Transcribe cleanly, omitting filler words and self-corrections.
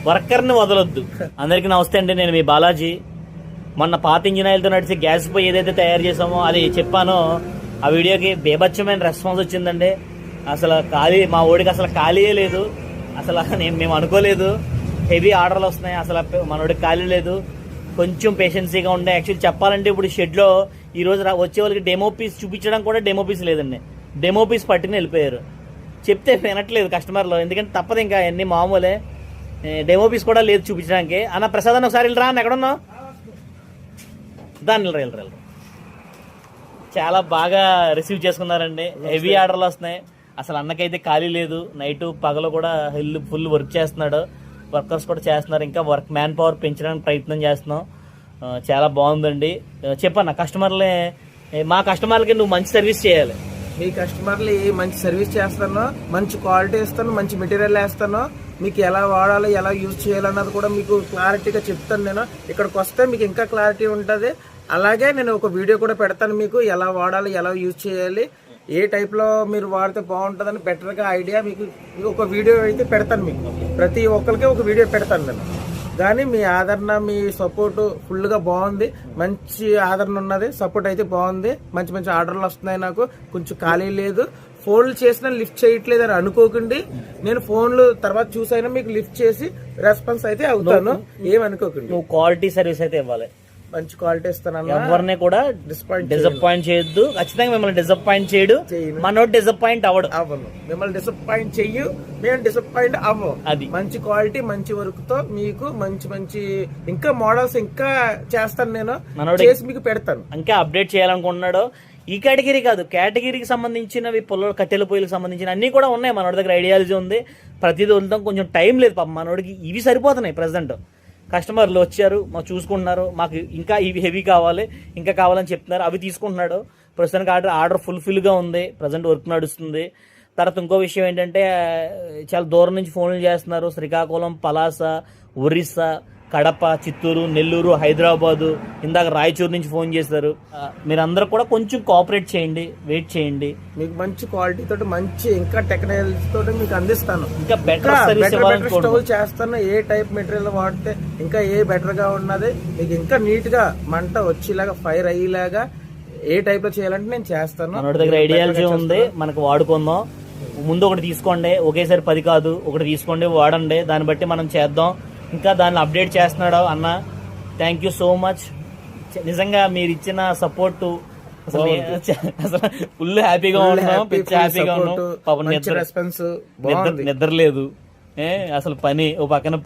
వర్కర్ని వదలొద్దు. అందరికీ నమస్తే అండి, నేను మీ బాలాజీ. మొన్న పాత ఇంజిన్ ఆయిల్తో నడిచి గ్యాస్ పొయ్యి ఏదైతే తయారు చేసామో అది చెప్పానో, ఆ వీడియోకి బేభత్సమైన రెస్పాన్స్ వచ్చిందండి. అసలు మా ఓడికి అసలు ఖాళీయే లేదు. అసలు మేము అనుకోలేదు హెవీ ఆర్డర్లు వస్తున్నాయి. అసలు మనోడికి ఖాళీ లేదు. కొంచెం పేషెన్సీగా ఉండే. యాక్చువల్లీ చెప్పాలంటే ఇప్పుడు షెడ్లో ఈరోజు వచ్చే వాళ్ళకి డెమో పీస్ చూపించడం కూడా డెమో పీస్ లేదండి. డెమో పీస్ పట్టుకుని వెళ్ళిపోయారు. చెప్తే వినట్లేదు కస్టమర్లు, ఎందుకంటే తప్పదు, ఇంకా అన్ని మామూలే. డెమో పీస్ కూడా లేదు చూపించడానికి. అన్న ప్రసాద్ అన్న ఒకసారి వెళ్ళరా అన్న, ఎక్కడున్నావు? దాన్ని వెళ్ళరా. చాలా బాగా రిసీవ్ చేసుకున్నారండి. హెవీ ఆర్డర్లు వస్తున్నాయి. అసలు అన్నకైతే ఖాళీ లేదు. నైట్ పగలు కూడా ఫుల్ వర్క్ చేస్తున్నాడు. వర్కర్స్ కూడా చేస్తున్నారు. ఇంకా మ్యాన్ పవర్ పెంచడానికి ప్రయత్నం చేస్తున్నాం. చాలా బాగుందండి. చెప్పన్న మా కస్టమర్లకి నువ్వు మంచి సర్వీస్ చేయాలి. మీ కస్టమర్లు మంచి సర్వీస్ చేస్తాను, మంచి క్వాలిటీ ఇస్తాను, మంచి మెటీరియల్ వేస్తాను. మీకు ఎలా వాడాలి, ఎలా యూజ్ చేయాలన్నది కూడా మీకు క్లారిటీగా చెప్తాను. నేను ఇక్కడికి వస్తే మీకు ఇంకా క్లారిటీ ఉంటుంది. అలాగే నేను ఒక వీడియో కూడా పెడతాను, మీకు ఎలా వాడాలి, ఎలా యూజ్ చేయాలి, ఏ టైప్లో మీరు వాడితే బాగుంటుందని బెటర్గా ఐడియా మీకు ఒక వీడియో అయితే పెడతాను. మీకు ప్రతి ఒక్కరికి ఒక వీడియో పెడతాను నేను. కానీ మీ ఆదరణ, మీ సపోర్టు ఫుల్గా బాగుంది. మంచి ఆదరణ ఉన్నది, సపోర్ట్ అయితే బాగుంది. మంచి మంచి ఆర్డర్లు వస్తున్నాయి. నాకు కొంచెం ఖాళీ లేదు. ఫోన్లు చేసినా లిఫ్ట్ చేయట్లేదు అని అనుకోకండి. నేను ఫోన్లు తర్వాత చూసైనా మీకు లిఫ్ట్ చేసి రెస్పాన్స్ అయితే అవుతాను. ఏమనుకోకండి. నువ్వు క్వాలిటీ సర్వీస్ అయితే ఇవ్వాలి. మంచి క్వాలిటీ ఇస్తాను. ఎవరిని కూడా డిసప్పాయింట్ చేయొద్దు. ఖచ్చితంగా మిమ్మల్ని డిసప్పాయింట్ చేయడు. మనోడు డిసప్పాయింట్ అవ్వడు. మిమ్మల్ని డిసప్పాయింట్ చెయ్యు, మేము డిసప్పాయింట్ అవ్వం. అది మంచి క్వాలిటీ, మంచి వర్క్ తో మీకు మంచి మంచి ఇంకా మోడల్స్ ఇంకా చేస్తాను. నేను చేసి మీకు పెడతాను. ఇంకా అప్డేట్ చేయాలనుకుంటున్నాడు. ఈ కేటగిరీ కాదు, కేటగిరీకి సంబంధించినవి కట్టెల పొయ్యిలకు సంబంధించిన అన్ని కూడా ఉన్నాయి. మనోడి దగ్గర ఐడియాలజీ ఉంది. ప్రతిదీ వదులుతాం. కొంచెం టైం లేదు పాపం మనోడికి. ఇవి సరిపోతున్నాయి. ప్రజెంట్ కస్టమర్లు వచ్చారు, మాకు చూసుకుంటున్నారు. మాకు ఇంకా ఇవి హెవీ కావాలి, ఇంకా కావాలని చెప్తున్నారు. అవి తీసుకుంటున్నాడు. ప్రస్తుతానికి ఆర్డర్ ఫుల్ఫిల్గా ఉంది. ప్రజెంట్ వర్క్ నడుస్తుంది. తర్వాత ఇంకో విషయం ఏంటంటే, చాలా దూరం నుంచి ఫోన్లు చేస్తున్నారు. శ్రీకాకుళం, పలాస, ఒరిస్సా, కడప, చిత్తూరు, నెల్లూరు, హైదరాబాదు, ఇందాక రాయచూరు నుంచి ఫోన్ చేశారు. మీరందరూ కూడా కొంచెం కోఆపరేట్ చేయండి, వెయిట్ చేయండి. మీకు మంచి క్వాలిటీ తోటి, మంచి ఇంకా టెక్నాలజీ తోటి మీకు అందిస్తాను. ఇంకా బెటర్ స్టవ్ చేస్తాను. ఏ టైప్ మెటీరియల్ వాడితే ఇంకా ఏ బెటర్ గా ఉన్నది, మీకు ఇంకా నీట్ గా మంట వచ్చేలాగా, ఫైర్ అయ్యేలాగా ఏ టైప్ లో చేయాలంటే నేను చేస్తాను. మన దగ్గర ఐడియాలజీ ఉంది, మనకు వాడుకుందాం. ముందు ఒకటి తీసుకోండి, ఒకేసారి 10 కాదు, ఒకటి తీసుకోండి, వాడండి. దాన్ని బట్టి మనం చేద్దాం. ఇంకా దాన్ని అప్డేట్ చేస్తున్నాడు అన్న. Thank you so much. నిజంగా మీరు ఇచ్చిన సపోర్టు అసలు ఫుల్ హ్యాపీగా ఉన్నాం. హ్యాపీగా ఉన్నాం. పాపం నిద్ర లేదు. అసలు పని ఓ పక్కన